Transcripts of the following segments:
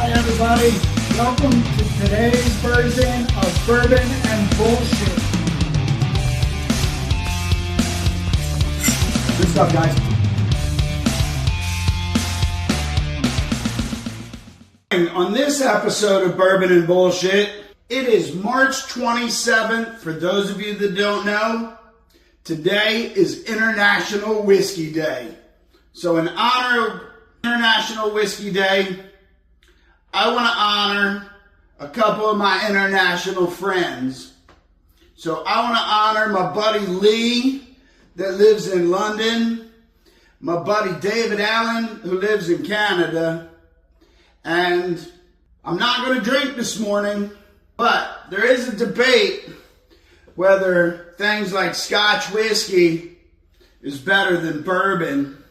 Hi everybody, welcome to today's version of Bourbon and Bullshit. Good stuff, guys. On this episode of Bourbon and Bullshit, it is March 27th. For those of you that don't know, today is International Whiskey Day. So in honor of International Whiskey Day, I want to honor a couple of my international friends. So I want to honor my buddy Lee that lives in London, my buddy David Allen who lives in Canada, and I'm not going to drink this morning, but there is a debate whether things like Scotch whiskey is better than bourbon,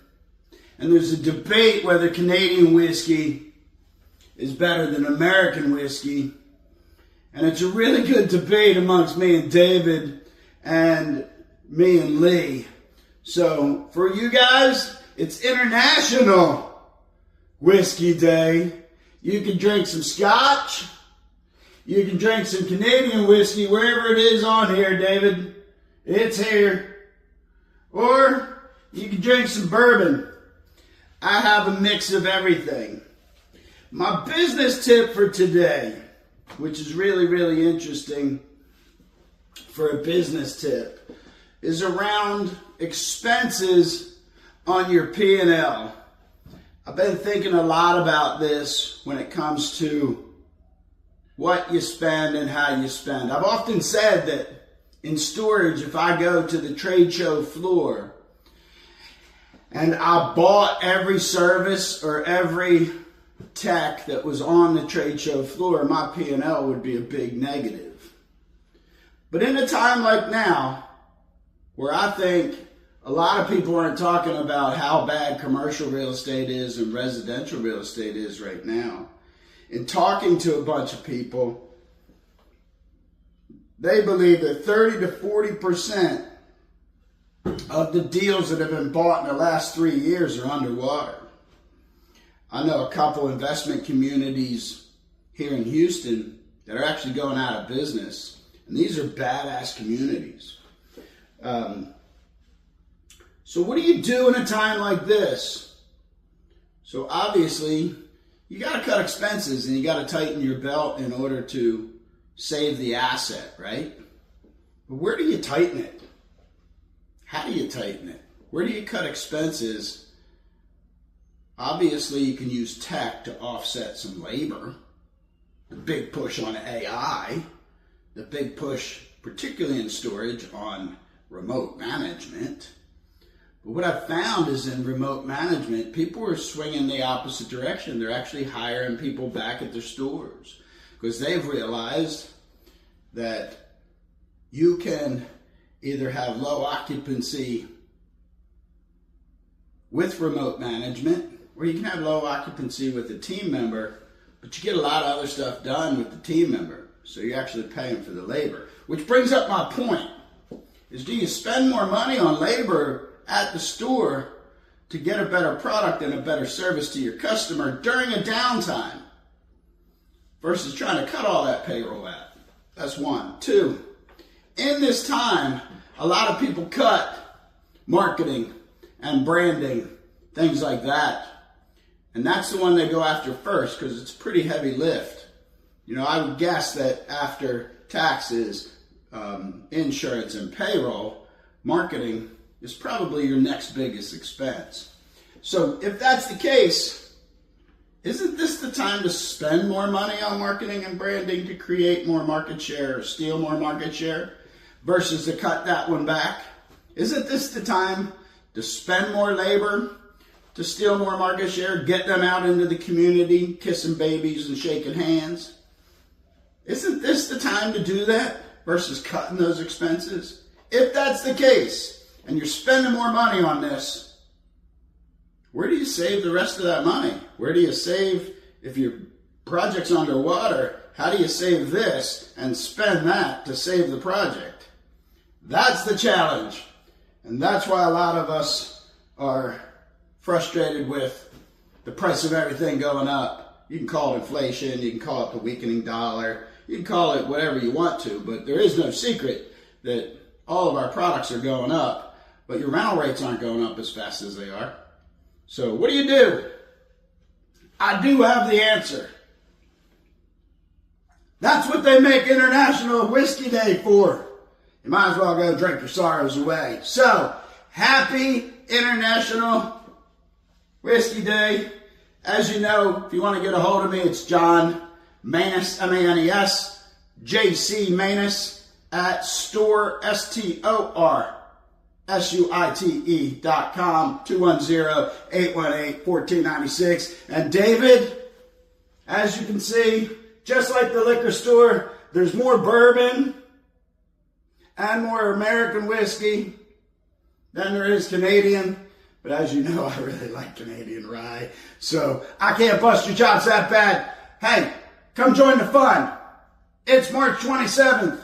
and there's a debate whether Canadian whiskey is better than American whiskey. And it's a really good debate amongst me and David and me and Lee. So for you guys, it's International Whiskey Day. You can drink some Scotch. You can drink some Canadian whiskey, wherever it is on here, David. It's here. Or you can drink some bourbon. I have a mix of everything. My business tip for today, which is really, really interesting for a business tip, is around expenses on your P&L. I've been thinking a lot about this when it comes to what you spend and how you spend. I've often said that in storage, if I go to the trade show floor and I bought every service or every tech that was on the trade show floor, my P&L would be a big negative. But in a time like now, where I think a lot of people aren't talking about how bad commercial real estate is and residential real estate is right now, in talking to a bunch of people, they believe that 30 to 40% of the deals that have been bought in the last 3 years are underwater. I know a couple investment communities here in Houston that are actually going out of business. And these are badass communities. So what do you do in a time like this? So obviously, you got to cut expenses and you got to tighten your belt in order to save the asset, right? But where do you tighten it? How do you tighten it? Where do you cut expenses? Obviously, you can use tech to offset some labor. The big push on AI, the big push, particularly in storage, on remote management. But what I've found is in remote management, people are swinging the opposite direction. They're actually hiring people back at their stores because they've realized that you can either have low occupancy with remote management, or you can have low occupancy with a team member, but you get a lot of other stuff done with the team member. So you're actually paying for the labor. Which brings up my point, is do you spend more money on labor at the store to get a better product and a better service to your customer during a downtime versus trying to cut all that payroll out? That's one. Two, in this time, a lot of people cut marketing and branding, things like that. And that's the one they go after first because it's a pretty heavy lift. You know, I would guess that after taxes, insurance, and payroll, marketing is probably your next biggest expense. So if that's the case, isn't this the time to spend more money on marketing and branding to create more market share or steal more market share versus to cut that one back? Isn't this the time to spend more labor to steal more market share, get them out into the community, kissing babies and shaking hands? Isn't this the time to do that versus cutting those expenses? If that's the case, and you're spending more money on this, where do you save the rest of that money? Where do you save, if your project's underwater, how do you save this and spend that to save the project? That's the challenge. And that's why a lot of us are frustrated with the price of everything going up You can call it inflation, you can call it the weakening dollar, you can call it whatever you want to, but there is no secret that all of our products are going up, but your rental rates aren't going up as fast as they are. So what do? I do have the answer. That's what they make International Whiskey Day for. You might as well go drink your sorrows away. So, happy International Whiskey Day. As you know, if you want to get a hold of me, it's John Manes, M-A-N-E-S, jcmanes at store, STORSUITE.com, 210-818-1496. And David, as you can see, just like the liquor store, there's more bourbon and more American whiskey than there is Canadian. But as you know, I really like Canadian rye. So I can't bust your chops that bad. Hey, come join the fun. It's March 27th,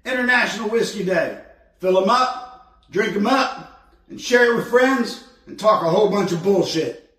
International Whiskey Day. Fill them up, drink them up, and share it with friends, and talk a whole bunch of bullshit.